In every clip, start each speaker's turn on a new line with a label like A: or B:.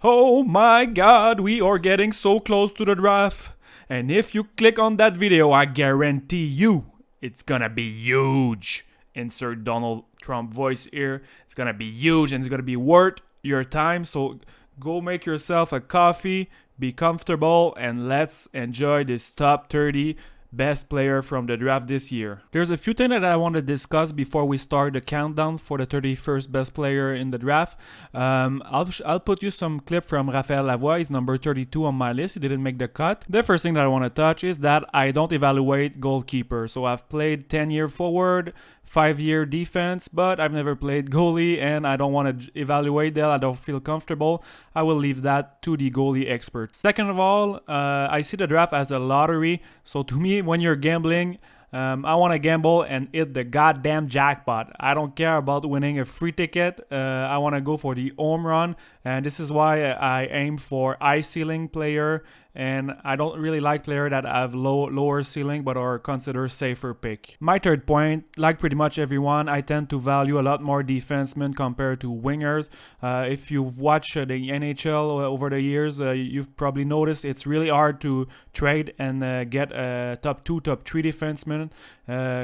A: Oh my god, we are getting so close to the draft. And if you click on that video, I guarantee you it's gonna be huge. Insert Donald Trump voice here. It's gonna be huge and it's gonna be worth your time. So go make yourself a coffee, be comfortable, and let's enjoy this top 30 best player from the draft this year. There's a few things that I want to discuss before we start the countdown for the 31st best player in the draft. I'll put you some clip from Raphaël Lavoie. He's number 32 on my list. He didn't make the cut. The first thing that I want to touch is that I don't evaluate goalkeeper. So I've played 10-year forward, 5-year defense, but I've never played goalie and I don't want to evaluate that. I don't feel comfortable. I will leave that to the goalie experts. Second of all, I see the draft as a lottery. So to me, when you're gambling, I want to gamble and hit the goddamn jackpot. I don't care about winning a free ticket. I want to go for the home run, and this is why I aim for high ceiling player, and I don't really like players that have lower ceiling but are considered safer pick. My third point, like pretty much everyone, I tend to value a lot more defensemen compared to wingers. If you've watched the NHL over the years, you've probably noticed it's really hard to trade and get a top 2, top 3 defenseman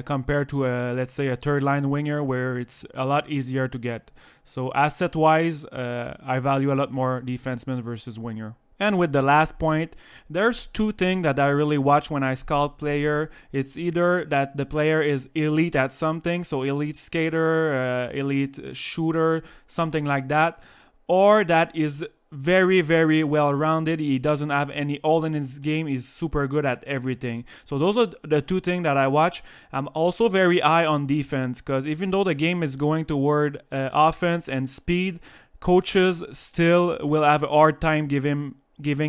A: compared to let's say a third line winger where it's a lot easier to get. So asset wise, I value a lot more defenseman versus winger. And with the last point, there's two things that I really watch when I scout player. It's either that the player is elite at something, so elite skater, elite shooter, something like that, or that is very, very well-rounded. He doesn't have any hole in his game. He's super good at everything. So those are the two things that I watch. I'm also very high on defense because even though the game is going toward offense and speed, coaches still will have a hard time giving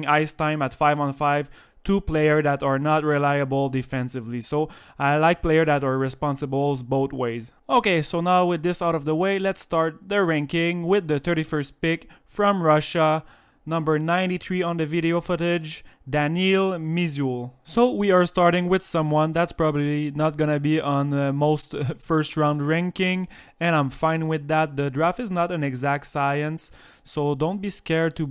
A: ice time at 5-on-5 to players that are not reliable defensively. So I like players that are responsible both ways. Okay, so now with this out of the way, let's start the ranking with the 31st pick from Russia. Number 93 on the video footage, Daniil Misyul. So we are starting with someone that's probably not gonna be on most first round ranking, and I'm fine with that. The draft is not an exact science, so don't be scared to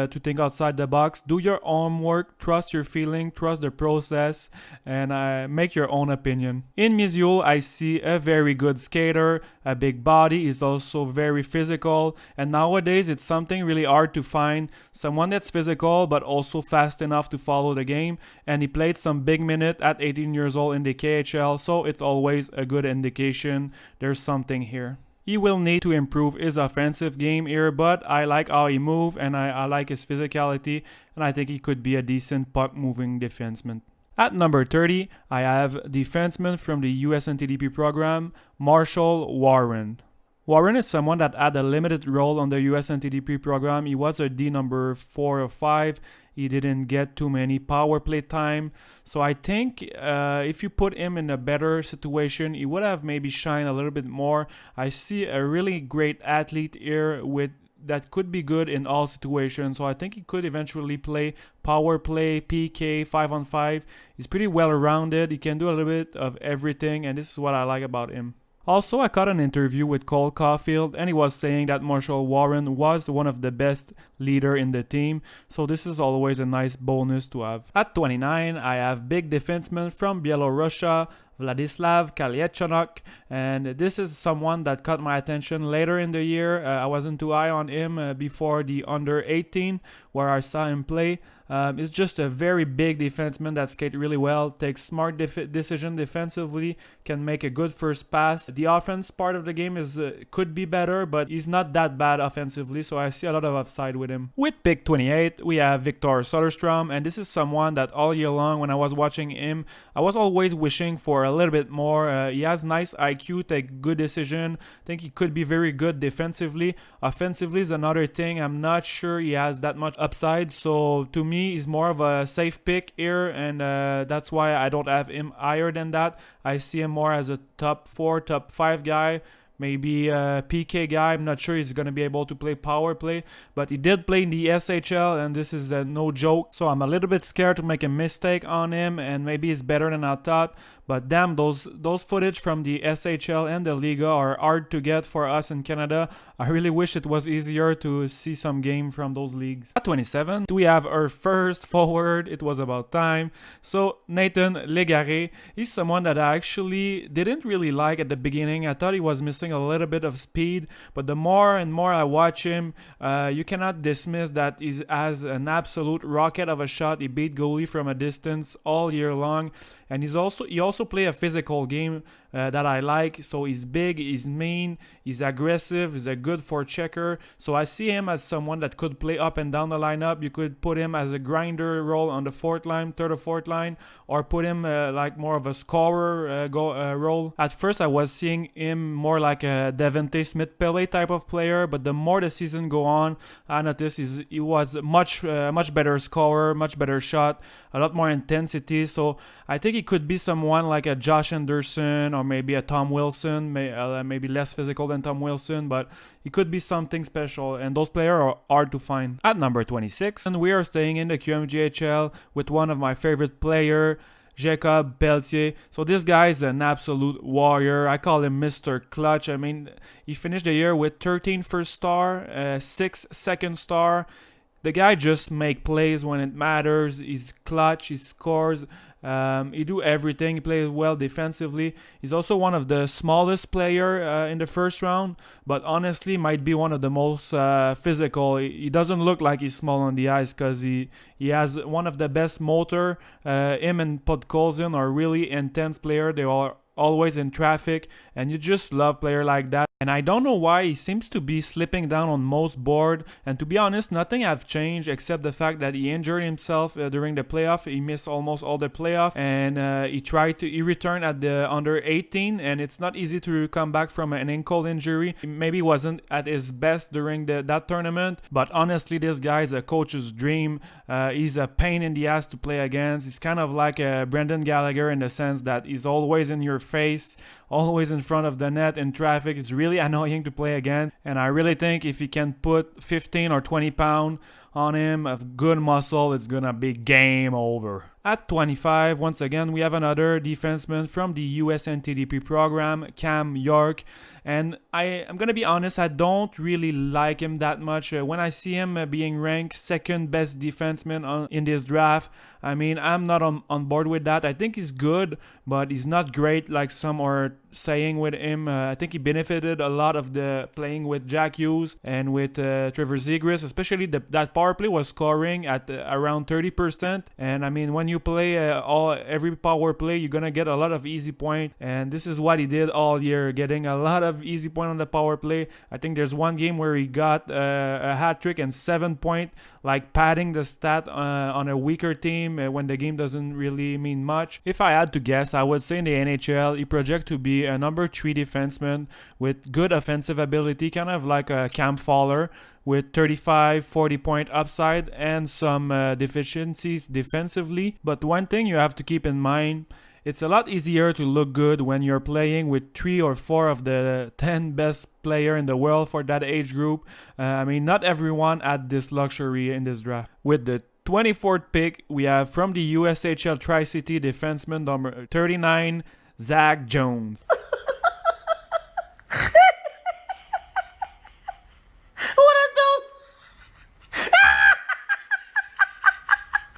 A: think outside the box. Do your homework, trust your feeling, trust the process, and make your own opinion. In Misyul, I see a very good skater, a big body, is also very physical, and nowadays it's something really hard to find someone that's physical but also fast enough to follow the game, and he played some big minute at 18 years old in the KHL, so it's always a good indication there's something here. He will need to improve his offensive game here, but I like how he moves and I like his physicality, and I think he could be a decent puck-moving defenseman. At number 30, I have defenseman from the US NTDP program, Marshall Warren. Warren is someone that had a limited role on the US NTDP program. He was a D number 4 or 5. He didn't get too many power play time. So I think if you put him in a better situation, he would have maybe shined a little bit more. I see a really great athlete here that could be good in all situations. So I think he could eventually play power play, PK, 5-on-5. He's pretty well rounded. He can do a little bit of everything, and this is what I like about him. Also, I caught an interview with Caufield, and he was saying that Marshall Warren was one of the best leader in the team, so this is always a nice bonus to have. At 29, I have big defenseman from Belarus, Vladislav Kolyachonok, and this is someone that caught my attention later in the year. I wasn't too high on him before the under 18 where I saw him play. He's just a very big defenseman that skates really well, takes smart decision defensively, can make a good first pass. The offense part of the game could be better, but he's not that bad offensively, so I see a lot of upside with him. With pick 28, we have Victor Soderstrom, and this is someone that all year long when I was watching him, I was always wishing for a little bit more. He has nice IQ, take good decision. I think he could be very good defensively. Offensively is another thing. I'm not sure he has that much upside, so to me, he's more of a safe pick here, and that's why I don't have him higher than that. I see him more as a top 4, top 5 guy, maybe a PK guy. I'm not sure he's going to be able to play power play, but he did play in the SHL, and this is no joke. So I'm a little bit scared to make a mistake on him, and maybe he's better than I thought, But damn, those footage from the SHL and the Liga are hard to get for us in Canada. I really wish it was easier to see some game from those leagues. At 27, we have our first forward. It was about time. So Nathan Legaré, he's someone that I actually didn't really like at the beginning. I thought he was missing a little bit of speed, but the more and more I watch him, you cannot dismiss that he has an absolute rocket of a shot. He beat goalie from a distance all year long, and he also play a physical game that I like. So he's big, he's mean, he's aggressive, he's a good forechecker. So I see him as someone that could play up and down the lineup. You could put him as a grinder role on the third or fourth line, or put him like more of a scorer role. At first I was seeing him more like a Devante Smith-Pellet type of player, but the more the season go on, I noticed he was much better scorer, much better shot, a lot more intensity. So I think he could be someone like a Josh Anderson or maybe a Tom Wilson, maybe less physical than Tom Wilson, but he could be something special, and those players are hard to find. At number 26, and we are staying in the QMJHL with one of my favorite players, Jakub Pelletier. So this guy is an absolute warrior. I call him Mr. Clutch. I mean, he finished the year with 13 first star, 6 second star. The guy just make plays when it matters. He's clutch, he scores. He do everything. He plays well defensively. He's also one of the smallest player in the first round, but honestly might be one of the most physical. He doesn't look like he's small on the ice because he has one of the best motor. Him and Podkolzin are really intense player. They are always in traffic, and you just love player like that. And I don't know why he seems to be slipping down on most board. And to be honest, nothing have changed except the fact that he injured himself during the playoff. He missed almost all the playoff, and he returned at the under 18, and it's not easy to come back from an ankle injury. He maybe wasn't at his best during that tournament, but honestly, this guy is a coach's dream. He's a pain in the ass to play against. He's kind of like a Brendan Gallagher in the sense that he's always in your face, always in front of the net in traffic. It's really annoying to play against, and I really think if he can put 15 or 20 pounds on him of good muscle, it's gonna be game over. At 25, once again, we have another defenseman from the US NTDP program, Cam York. And I'm going to be honest, I don't really like him that much. When I see him being ranked second best defenseman in this draft, I mean, I'm not on board with that. I think he's good, but he's not great like some are saying with him. I think he benefited a lot of the playing with Jack Hughes and with Trevor Zegras, especially that power play was scoring at around 30%. And I mean, when you play every power play, you're gonna get a lot of easy point, and this is what he did all year, getting a lot of easy point on the power play. I think there's one game where he got a hat trick and 7 point, like padding the stat on a weaker team when the game doesn't really mean much. If I had to guess, I would say in the NHL he projects to be a number 3 defenseman with good offensive ability, kind of like a Cam Fowler, with 35-40 point upside and some deficiencies defensively. But one thing you have to keep in mind, it's a lot easier to look good when you're playing with 3 or 4 of the 10 best player in the world for that age group. I mean, not everyone had this luxury in this draft. With the 24th pick, we have from the USHL Tri-City defenseman number 39, Zach Jones.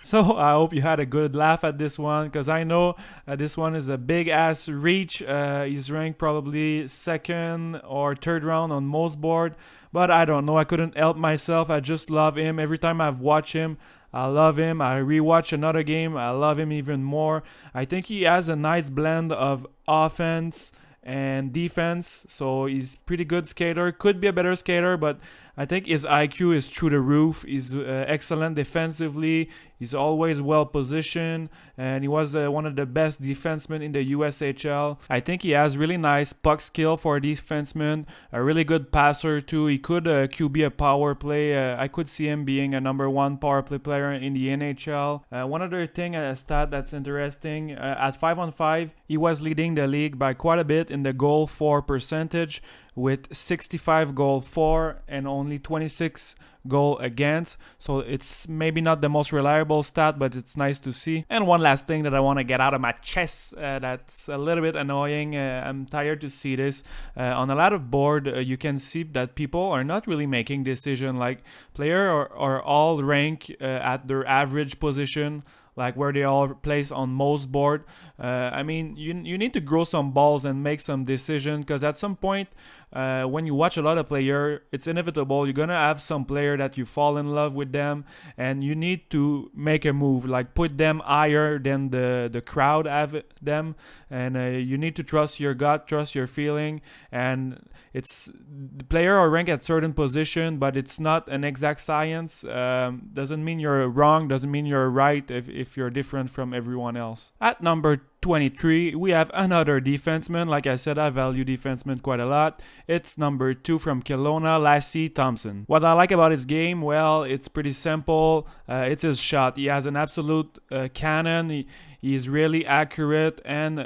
A: So I hope you had a good laugh at this one, because I know this one is a big ass reach. He's ranked probably second or third round on most board, but I don't know. I couldn't help myself. I just love him. Every time I've watched him, I love him. I rewatch another game, I love him even more. I think he has a nice blend of offense and defense, so he's pretty good skater. Could be a better skater, but I think his IQ is through the roof. He's excellent defensively. He's always well positioned, and he was one of the best defensemen in the USHL. I think he has really nice puck skill for a defenseman, a really good passer too. He could QB a power play. I could see him being a number 1 power play player in the NHL. One other thing, a stat that's interesting, at 5-on-5, he was leading the league by quite a bit in the goal for percentage, with 65 goal for and only 26 goal against. So it's maybe not the most reliable stat, but it's nice to see. And one last thing that I want to get out of my chest that's a little bit annoying. I'm tired to see this. On a lot of board, you can see that people are not really making decisions. Like players are all ranked at their average position, like where they are placed on most board. I mean, you need to grow some balls and make some decision, because at some point, when you watch a lot of player, it's inevitable. You're gonna have some player that you fall in love with them, and you need to make a move, like put them higher than the crowd have them, and you need to trust your gut, trust your feeling. And it's the player are ranked at certain position, but it's not an exact science. Doesn't mean you're wrong, doesn't mean you're right if you're different from everyone else. At number 23, we have another defenseman. Like I said, I value defensemen quite a lot. It's number 2 from Kelowna, Lassi Thomson. What I like about his game, well, it's pretty simple. It's his shot. He has an absolute cannon. He's really accurate, and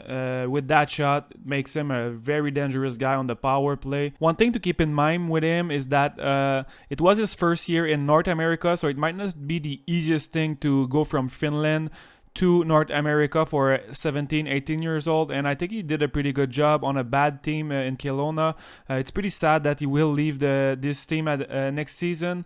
A: with that shot, it makes him a very dangerous guy on the power play. One thing to keep in mind with him is that it was his first year in North America, so it might not be the easiest thing to go from Finland to North America for 17, 18 years old, and I think he did a pretty good job on a bad team in Kelowna. It's pretty sad that he will leave this team at next season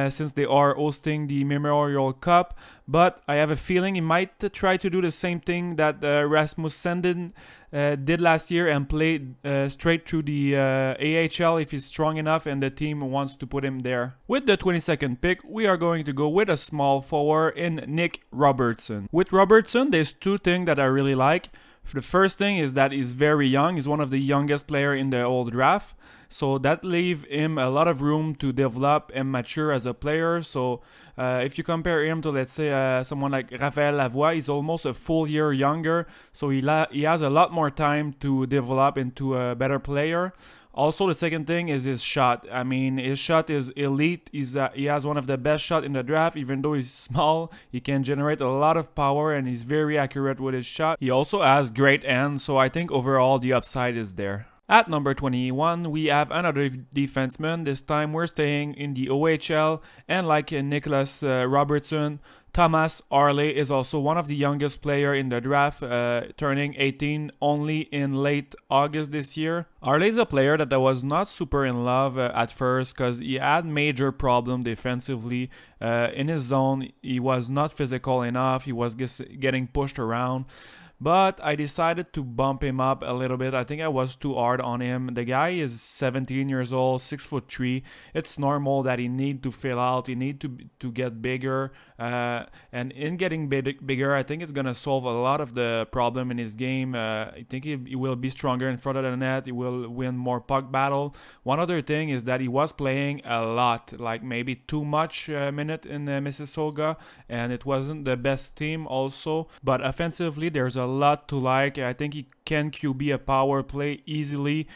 A: since they are hosting the Memorial Cup, but I have a feeling he might try to do the same thing that Rasmus Sandin did last year and played straight through the AHL if he's strong enough and the team wants to put him there. With the 22nd pick, we are going to go with a small forward in Nick Robertson. With Robertson, there's two things that I really like. The first thing is that he's very young. He's one of the youngest players in the whole draft. So that leaves him a lot of room to develop and mature as a player. So if you compare him to, let's say, someone like Raphael Lavoie, he's almost a full year younger. So he has a lot more time to develop into a better player. Also, the second thing is his shot. I mean, his shot is elite. He has one of the best shots in the draft. Even though he's small, he can generate a lot of power, and he's very accurate with his shot. He also has great hands, so I think overall the upside is there. At number 21, we have another defenseman. This time we're staying in the OHL, and like Nicholas Robertson, Thomas Harley is also one of the youngest players in the draft, turning 18 only in late August this year. Harley is a player that I was not super in love at first because he had major problems defensively. In his zone, he was not physical enough, he was getting pushed around. But I decided to bump him up a little bit. I think I was too hard on him. The guy is 17 years old, 6'3". It's normal that he need to fill out. He need to get bigger. And in getting bigger, I think it's going to solve a lot of the problem in his game. I think he will be stronger in front of the net. He will win more puck battle. One other thing is that he was playing a lot, like maybe too much minute in Mississauga. And it wasn't the best team also. But offensively, there's a lot to like. I think he can QB a power play easily.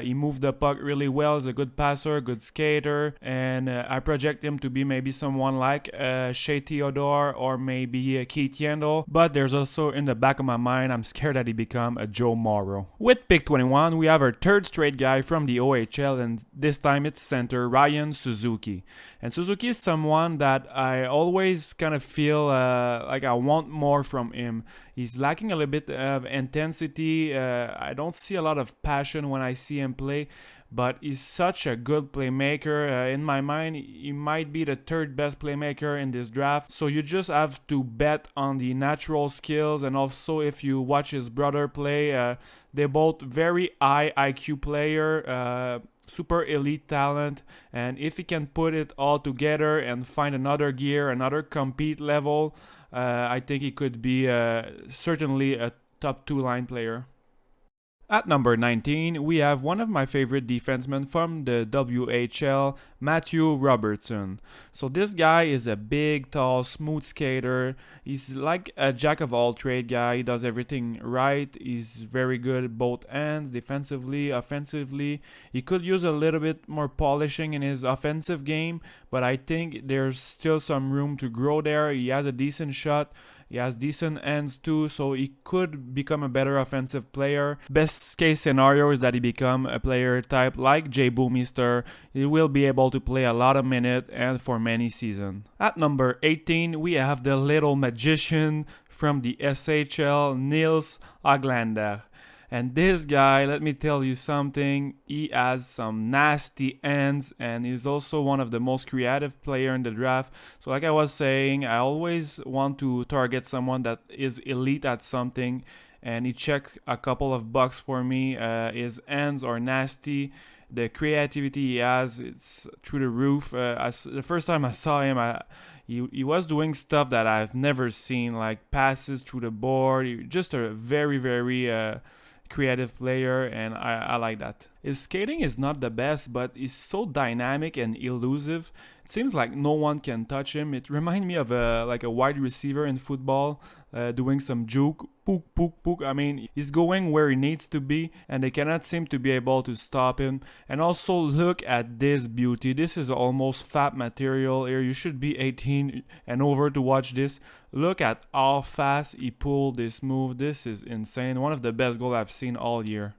A: He moved the puck really well. He's a good passer, good skater, and I project him to be maybe someone like Shea Theodore or maybe Keith Yandel. But there's also in the back of my mind, I'm scared that he become a Joe Morrow. With pick 21, we have our third straight guy from the OHL, and this time it's center Ryan Suzuki. And Suzuki is someone that I always kind of feel like I want more from him. He's lacking a little bit of intensity. I don't see a lot of passion when I see him play, but he's such a good playmaker. In my mind, he might be the third best playmaker in this draft. So you just have to bet on the natural skills, and also if you watch his brother play, they're both very high IQ player. Super elite talent, and if he can put it all together and find another gear, another compete level, I think he could be certainly a top 2 line player. At number 19, we have one of my favorite defensemen from the WHL, Matthew Robertson. So this guy is a big, tall, smooth skater. He's like a jack-of-all-trade guy. He does everything right. He's very good at both ends, defensively, offensively. He could use a little bit more polishing in his offensive game, but I think there's still some room to grow there. He has a decent shot. He has decent ends too, so he could become a better offensive player. Best case scenario is that he become a player type like Jay Bouwmeester. He will be able able to play a lot of minutes and for many seasons. At number 18, we have the little magician from the SHL, Nils Hoglander. And this guy, let me tell you something, he has some nasty hands and he's also one of the most creative players in the draft. So like I was saying, I always want to target someone that is elite at something, and he checked a couple of bucks for me. His hands are nasty. The creativity he has, it's through the roof. The first time I saw him, he was doing stuff that I've never seen, like passes through the board. Just a very, very creative player, and I like that. His skating is not the best, but he's so dynamic and elusive. It seems like no one can touch him. It reminds me of like a wide receiver in football, doing some juke, pook, pook, pook. I mean, he's going where he needs to be, and they cannot seem to be able to stop him. And also look at this beauty. This is almost fat material here. You should be 18 and over to watch this. Look at how fast he pulled this move. This is insane. One of the best goals I've seen all year.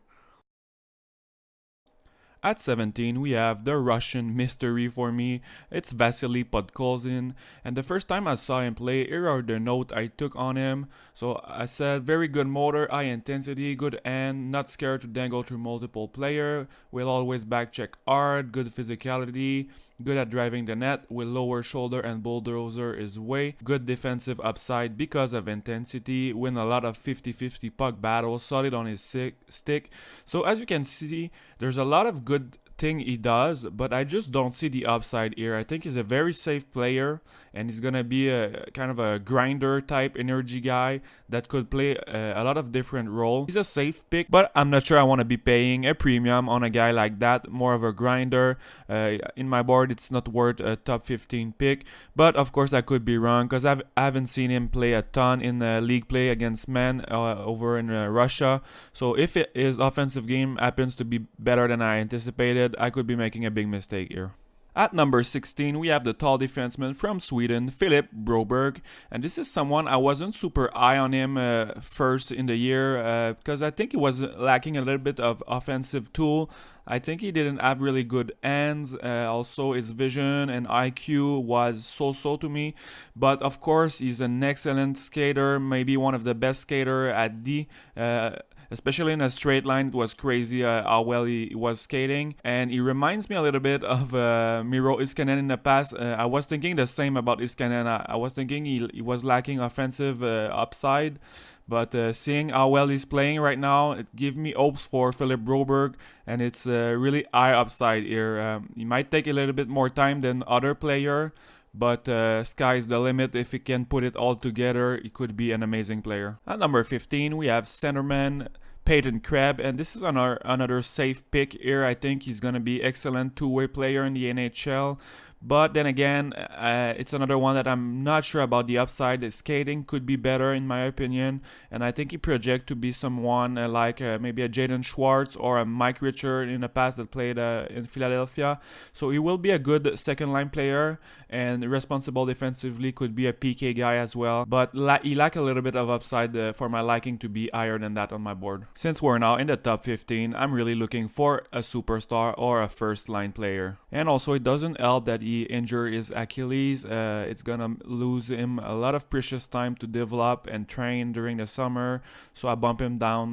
A: At 17, we have the Russian mystery for me. It's Vasili Podkolzin. And the first time I saw him play, here are the notes I took on him. So I said, very good motor, high intensity, good hand, not scared to dangle through multiple players, will always back check hard, good physicality, good at driving the net, with lower shoulder and bulldozer his way, good defensive upside because of intensity, win a lot of 50-50 puck battles, solid on his stick. So as you can see, there's a lot of good thing he does, but I just don't see the upside here. I think he's a very safe player, and he's gonna be a kind of a grinder type energy guy that could play a lot of different roles. He's a safe pick, but I'm not sure I want to be paying a premium on a guy like that. More of a grinder. In my board, it's not worth a top 15 pick, but of course I could be wrong because I haven't seen him play a ton in league play against men over in Russia. So if his offensive game happens to be better than I anticipated, I could be making a big mistake here. At number 16, we have the tall defenseman from Sweden, Philip Broberg, and this is someone I wasn't super high on him first in the year because I think he was lacking a little bit of offensive tool. I think he didn't have really good hands. Also, his vision and IQ was so-so to me. But of course, he's an excellent skater, maybe one of the best skater at D. Especially in a straight line, it was crazy how well he was skating. And he reminds me a little bit of Miro Iskanen in the past. I was thinking the same about Iskanen. I was thinking he was lacking offensive upside. But seeing how well he's playing right now, it gives me hopes for Philip Broberg. And it's really high upside here. He might take a little bit more time than other player. But sky's the limit. If he can put it all together, he could be an amazing player. At number 15, we have centerman Peyton Krebs, and this is another safe pick here. I think he's going to be excellent two-way player in the NHL. But then again, it's another one that I'm not sure about the upside. The skating could be better in my opinion, and I think he projects to be someone like maybe a Jaden Schwartz or a Mike Richard in the past that played in Philadelphia. So he will be a good second line player and responsible defensively, could be a PK guy as well. But he lack a little bit of upside for my liking to be higher than that on my board. Since we're now in the top 15, I'm really looking for a superstar or a first line player. And also it doesn't help that he injured his Achilles. It's gonna lose him a lot of precious time to develop and train during the summer, so I bump him down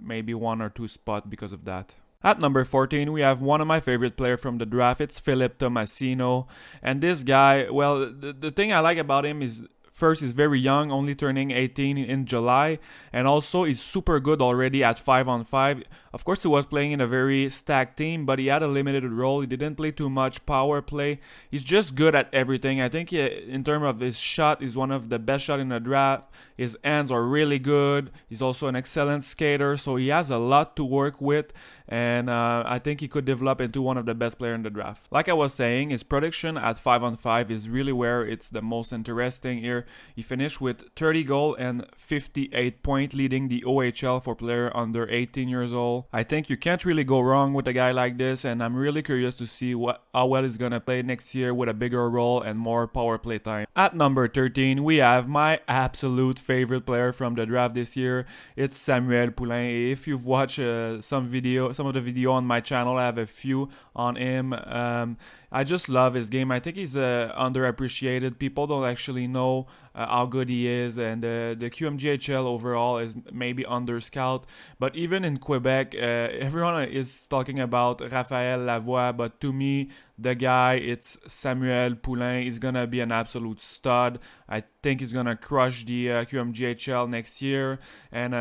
A: maybe 1 or 2 spots because of that. At number 14, we have one of my favorite players from the draft. It's Philip Tomasino, and this guy, well, the thing I like about him is first, he's very young, only turning 18 in July, and also he's super good already at 5-on-5. Of course, he was playing in a very stacked team, but he had a limited role. He didn't play too much power play. He's just good at everything. I think in terms of his shot, he's one of the best shots in the draft. His hands are really good. He's also an excellent skater, so he has a lot to work with, and I think he could develop into one of the best players in the draft. Like I was saying, his production at 5-on-5 is really where it's the most interesting here. He finished with 30 goals and 58 points, leading the OHL for player under 18 years old. I think you can't really go wrong with a guy like this, and I'm really curious to see how well he's gonna play next year with a bigger role and more power play time. At number 13, we have my absolute favorite player from the draft this year. It's Samuel Poulin. If you've watched some of the video on my channel, I have a few on him. I just love his game. I think he's underappreciated. People don't actually know how good he is, and the QMJHL overall is maybe under-scout. But even in Quebec, everyone is talking about Raphaël Lavoie, but to me, the guy, it's Samuel Poulin. He's gonna be an absolute stud. I think he's gonna crush the QMJHL next year. And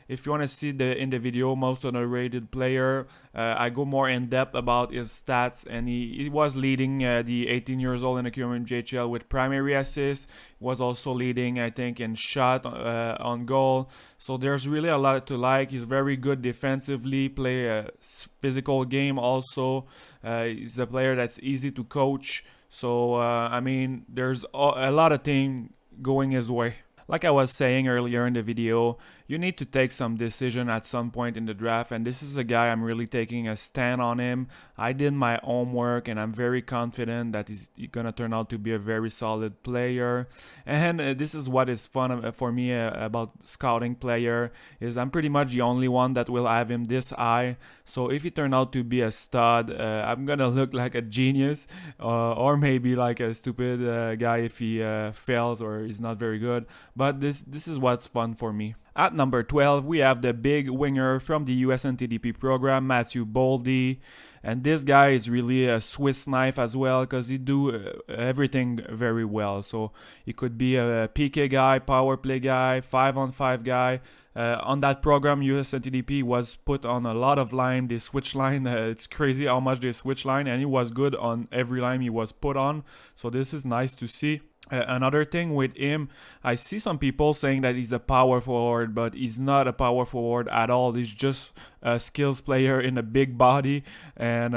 A: if you want to see in the video most underrated player, I go more in depth about his stats, and he was leading the 18 years old in the QMJHL with primary assists. Was also leading, I think, in shot on goal. So there's really a lot to like. He's very good defensively, play a physical game also. He's a player that's easy to coach. So, I mean, there's a lot of things going his way. Like I was saying earlier in the video, you need to take some decision at some point in the draft, and this is a guy I'm really taking a stand on him. I did my homework, and I'm very confident that he's gonna turn out to be a very solid player. And this is what is fun for me about scouting player, is I'm pretty much the only one that will have him this high. So if he turn out to be a stud, I'm gonna look like a genius, or maybe like a stupid guy if he fails or is not very good. But this is what's fun for me. At number 12, we have the big winger from the USNTDP program, Matthew Boldy. And this guy is really a Swiss knife as well, because he do everything very well. So he could be a PK guy, power play guy, 5-on-5 guy. On that program, USNTDP was put on a lot of line. They switch line. It's crazy how much they switch line, and he was good on every line he was put on. So this is nice to see. Another thing with him, I see some people saying that he's a power forward, but he's not a power forward at all. He's just a skills player in a big body, and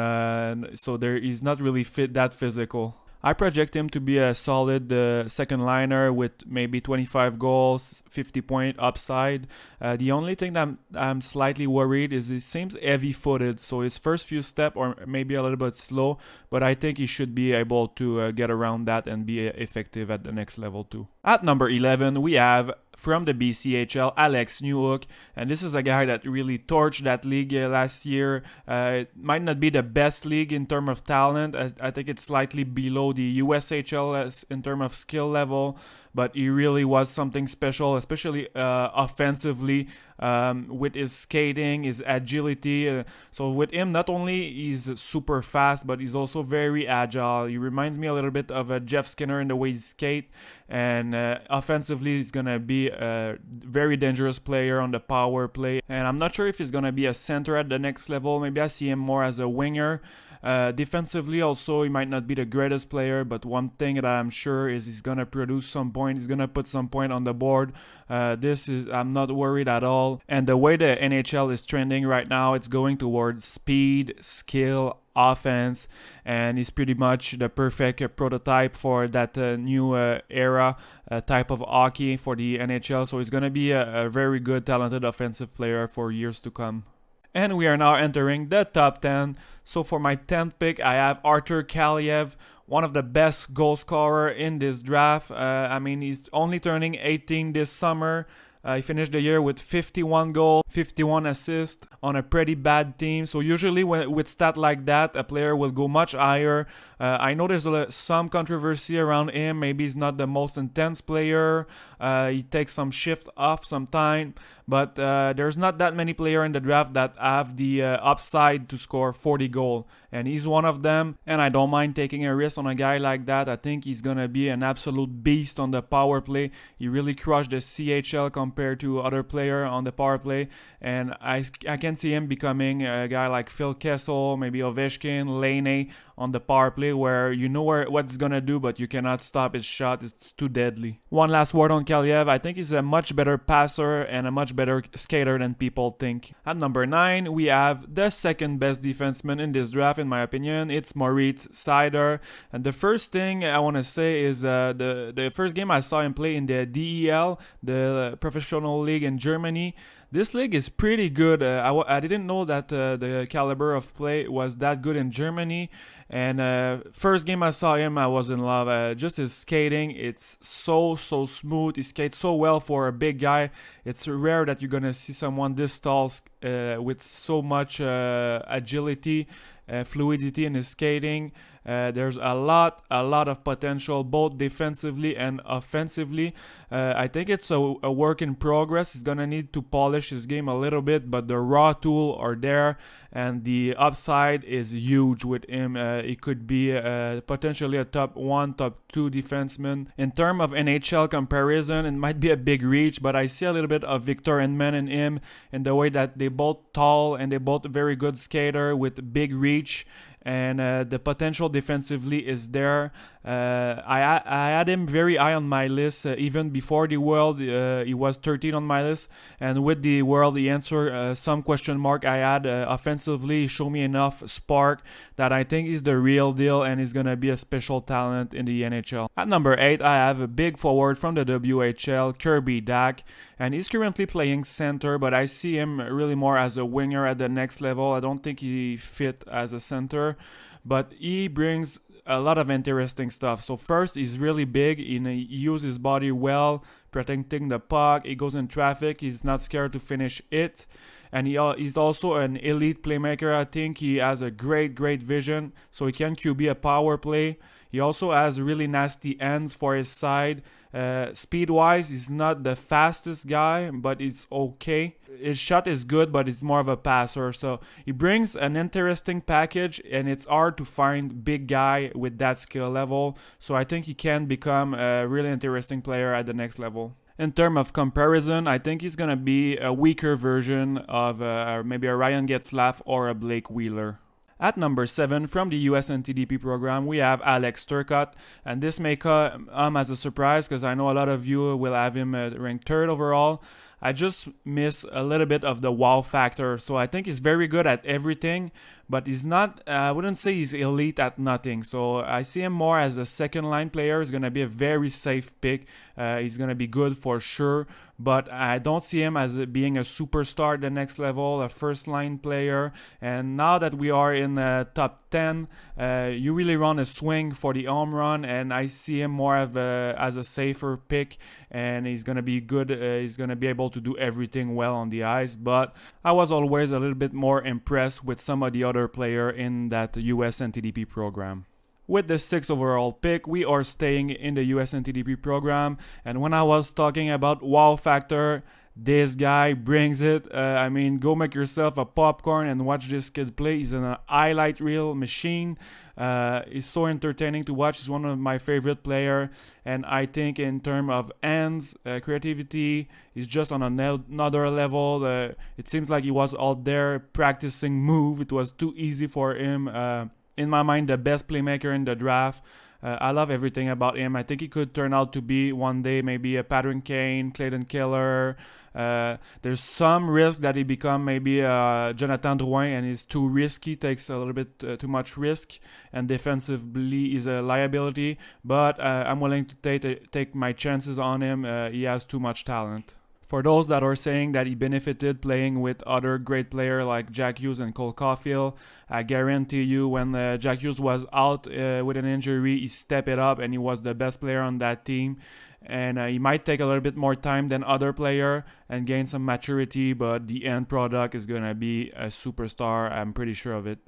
A: so he's not really that physical. I project him to be a solid second liner with maybe 25 goals, 50 point upside. The only thing that I'm slightly worried is he seems heavy-footed, so his first few steps are maybe a little bit slow, but I think he should be able to get around that and be effective at the next level too. At number 11, we have from the BCHL, Alex Newhook, and this is a guy that really torched that league last year. It might not be the best league in terms of talent. I think it's slightly below the USHL in terms of skill level, but he really was something special, especially offensively, with his skating, his agility. So with him, not only he's super fast, but he's also very agile. He reminds me a little bit of Jeff Skinner in the way he skate, and offensively he's gonna be a very dangerous player on the power play. And I'm not sure if he's gonna be a center at the next level. Maybe I see him more as a winger. Defensively also, he might not be the greatest player, but one thing that I'm sure is he's gonna produce some point. He's gonna put some point on the board. I'm not worried at all. And the way the NHL is trending right now, it's going towards speed, skill, offense, and he's pretty much the perfect prototype for that new era type of hockey for the NHL. So he's gonna be a very good, talented offensive player for years to come. And we are now entering the top 10. So for my 10th pick, I have Arthur Kaliyev, one of the best goal scorer in this draft. I mean, he's only turning 18 this summer. He finished the year with 51 goals, 51 assists on a pretty bad team. So usually with stats like that, a player will go much higher. I know there's some controversy around him. Maybe he's not the most intense player. He takes some shift off sometime. But there's not that many players in the draft that have the upside to score 40 goals. And he's one of them. And I don't mind taking a risk on a guy like that. I think he's going to be an absolute beast on the power play. He really crushed the CHL compared to other players on the power play. And I can see him becoming a guy like Phil Kessel, maybe Ovechkin, Lane on the power play, where you know what he's going to do, but you cannot stop his shot. It's too deadly. One last word on Kaliyev. I think he's a much better passer and a much better skater than people think. At number 9, we have the second best defenseman in this draft, in my opinion. It's Moritz Seider. And the first thing I want to say is the first game I saw him play in the DEL, the professional league in Germany. This league is pretty good. I didn't know that the caliber of play was that good in Germany. And first game I saw him, I was in love. Just his skating, it's so smooth. He skates so well for a big guy. It's rare that you're going to see someone this tall with so much agility, fluidity in his skating. There's a lot of potential, both defensively and offensively. I think it's a work in progress. He's gonna need to polish his game a little bit, but the raw tool are there, and the upside is huge with him. He could be potentially a top 1, top 2 defenseman. In terms of NHL comparison, it might be a big reach, but I see a little bit of Victor Hedman in him in the way that they both tall and they both very good skater with big reach. And the potential defensively is there. I had him very high on my list even before the World. He was 13 on my list, and with the World, he answered some question mark I had offensively. He showed me enough spark that I think he's the real deal, and he's gonna be a special talent in the NHL. At number 8, I have a big forward from the WHL, Kirby Dach, and he's currently playing center, but I see him really more as a winger at the next level. I don't think he fit as a center, but he brings a lot of interesting stuff. So first, he's really big. He uses his body well, protecting the puck. He goes in traffic. He's not scared to finish it. And he's also an elite playmaker. I think he has a great vision, so he can QB a power play. He also has really nasty ends for his side. Speed-wise, he's not the fastest guy, but he's okay. His shot is good, but he's more of a passer. So he brings an interesting package, and it's hard to find big guy with that skill level. So I think he can become a really interesting player at the next level. In terms of comparison, I think he's going to be a weaker version of maybe a Ryan Getzlaf or a Blake Wheeler. At number 7, from the US NTDP program, we have Alex Turcotte, and this may come as a surprise because I know a lot of you will have him ranked 3rd overall. I just miss a little bit of the wow factor, so I think he's very good at everything, but he's not, I wouldn't say he's elite at nothing. So I see him more as a second line player. He's going to be a very safe pick. He's going to be good for sure, but I don't see him as being a superstar at the next level, a first line player. And now that we are in the top 10, you really run a swing for the home run, and I see him more of as a safer pick, and he's going to be good. He's going to be able to do everything well on the ice, but I was always a little bit more impressed with some of the other player in that US NTDP program. With the 6th overall pick, we are staying in the US NTDP program, and when I was talking about wow factor, this guy brings it. I mean, go make yourself a popcorn and watch this kid play. He's a highlight reel machine. He's so entertaining to watch. He's one of my favorite players, and I think in terms of hands, creativity, he's just on another level. It seems like he was out there practicing move. It was too easy for him. In my mind, the best playmaker in the draft. I love everything about him. I think he could turn out to be one day maybe a Patrick Kane, Clayton Keller. There's some risk that he become maybe Jonathan Drouin, and he's too risky, takes a little bit too much risk, and defensively is a liability. But I'm willing to take my chances on him. He has too much talent. For those that are saying that he benefited playing with other great players like Jack Hughes and Cole Caufield, I guarantee you when Jack Hughes was out with an injury, he stepped it up and he was the best player on that team. And he might take a little bit more time than other player and gain some maturity, but the end product is going to be a superstar. I'm pretty sure of it.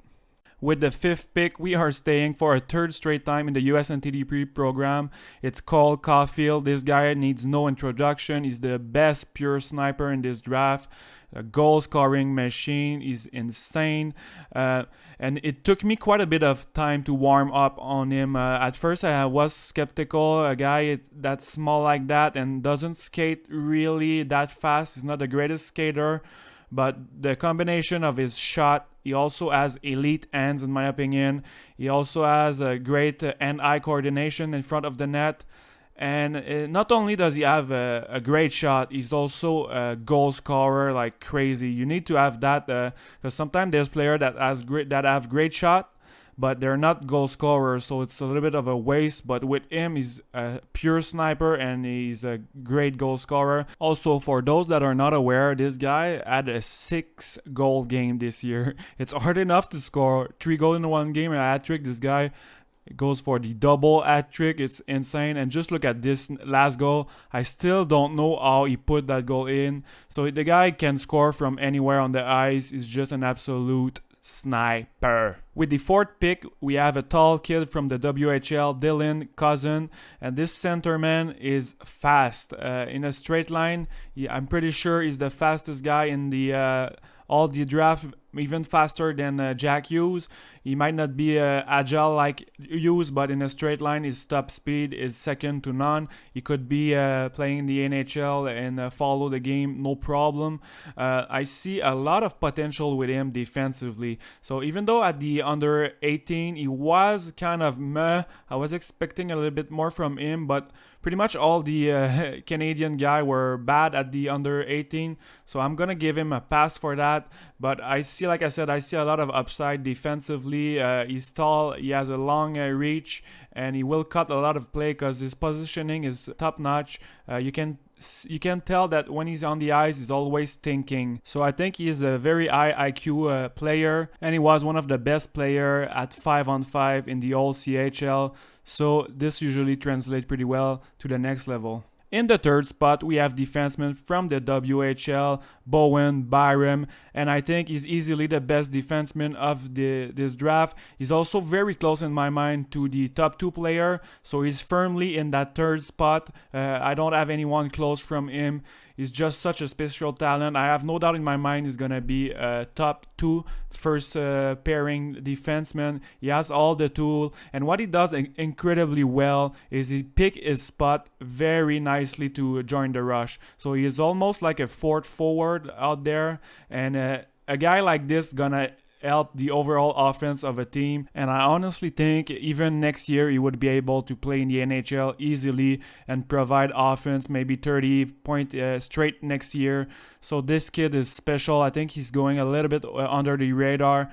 A: With the 5th pick, we are staying for a 3rd straight time in the US NTDP program. It's called Caufield. This guy needs no introduction. He's the best pure sniper in this draft. A goal-scoring machine. He's insane. And it took me quite a bit of time to warm up on him. At first, I was skeptical. A guy that's small like that and doesn't skate really that fast. He's not the greatest skater. But the combination of his shot, he also has elite hands in my opinion. He also has a great hand-eye coordination in front of the net. And not only does he have a great shot, he's also a goal scorer like crazy. You need to have that because sometimes there's players that have great shot, but they're not goal scorers, so it's a little bit of a waste. But with him, he's a pure sniper and he's a great goal scorer. Also, for those that are not aware, this guy had a 6-goal game this year. It's hard enough to score 3 goals in one game, a hat-trick. This guy goes for the double hat-trick. It's insane. And just look at this last goal. I still don't know how he put that goal in. So the guy can score from anywhere on the ice. He's just an absolute sniper. With the 4th pick, we have a tall kid from the WHL, Dylan Cozens, and this centerman is fast. In a straight line, I'm pretty sure he's the fastest guy in the all the draft, even faster than Jack Hughes. He might not be agile like Hughes, but in a straight line, his top speed is second to none. He could be playing in the NHL and follow the game, no problem. I see a lot of potential with him defensively. So even though at the under 18, he was kind of meh, I was expecting a little bit more from him, but pretty much all the Canadian guys were bad at the under 18, so I'm gonna give him a pass for that. But I see, like I said, I see a lot of upside defensively. He's tall, he has a long reach, and he will cut a lot of play because his positioning is top notch. You can tell that when he's on the ice, he's always thinking. So I think he's a very high IQ player, and he was one of the best player at 5-on-5 in the whole CHL. So this usually translates pretty well to the next level. In the 3rd spot, we have defenseman from the WHL, Bowen Byram, and I think he's easily the best defenseman of this draft. He's also very close in my mind to the top 2 player, so he's firmly in that 3rd spot. I don't have anyone close from him. He's just such a special talent. I have no doubt in my mind he's going to be a top 2 first pairing defenseman. He has all the tools, and what he does incredibly well is he pick his spot very nicely to join the rush. So he is almost like a 4th forward out there, and a guy like this gonna help the overall offense of a team, and I honestly think even next year he would be able to play in the NHL easily and provide offense, maybe 30 point straight next year. So this kid is special. I think he's going a little bit under the radar.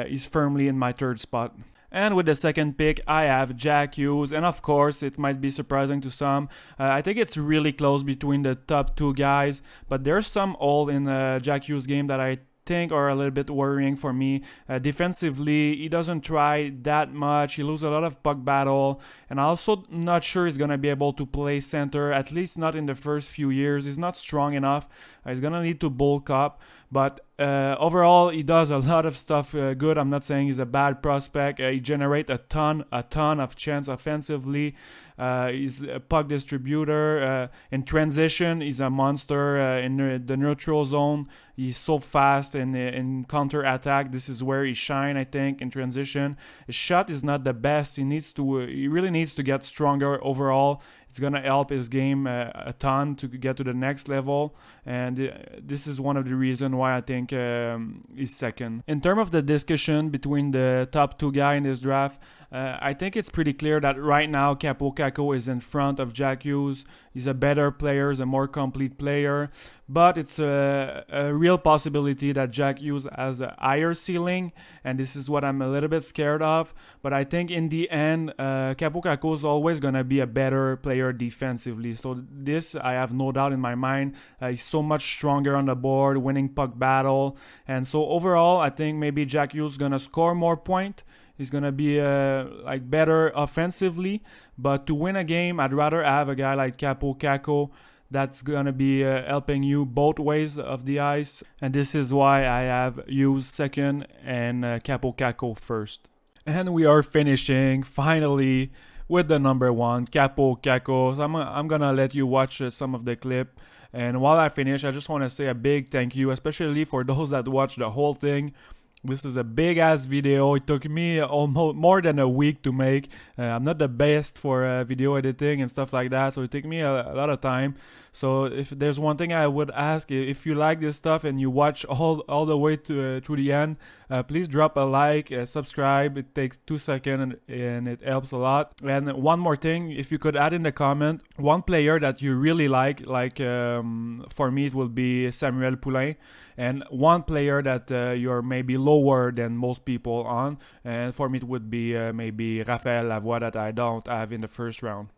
A: He's firmly in my 3rd spot. And with the 2nd pick, I have Jack Hughes, and of course, it might be surprising to some. I think it's really close between the top 2 guys, but there's some hole in Jack Hughes' game that I think are a little bit worrying for me. Defensively, he doesn't try that much. He loses a lot of puck battle, and I'm also not sure he's going to be able to play center, at least not in the first few years. He's not strong enough. He's going to need to bulk up, but overall, he does a lot of stuff good. I'm not saying he's a bad prospect. He generates a ton of chance offensively. He's a puck distributor. In transition, he's a monster. In the neutral zone, he's so fast. In counter attack, this is where he shines, I think, in transition. His shot is not the best. He really needs to get stronger overall. It's going to help his game a ton to get to the next level, and this is one of the reasons why I think he's 2nd. In terms of the discussion between the top 2 guys in this draft, I think it's pretty clear that right now Kaapo Kakko is in front of Jack Hughes. He's a better player, he's a more complete player, but it's a real possibility that Jack Hughes has a higher ceiling, and this is what I'm a little bit scared of. But I think in the end, Kaapo Kakko is always going to be a better player defensively. So this, I have no doubt in my mind. He's so much stronger on the board, winning puck battle, and so overall, I think maybe Jack Hughes is going to score more points. He's going to be better offensively, but to win a game, I'd rather have a guy like Kaapo Kakko that's going to be helping you both ways of the ice. And this is why I have Hughes 2nd and Kaapo Kakko 1st. And we are finishing, finally, with the number 1, Kaapo Kakko. So I'm going to let you watch some of the clip. And while I finish, I just want to say a big thank you, especially for those that watch the whole thing. This is a big ass video. It took me almost more than a week to make. I'm not the best for video editing and stuff like that, so it took me a lot of time. So if there's one thing I would ask, if you like this stuff and you watch all the way to through the end, please drop a like, subscribe. It takes 2 seconds and it helps a lot. And one more thing, if you could add in the comment one player that you really like for me it will be Samuel Poulin, and one player that you're maybe lower than most people on, and for me it would be maybe Raphaël Lavoie that I don't have in the first round.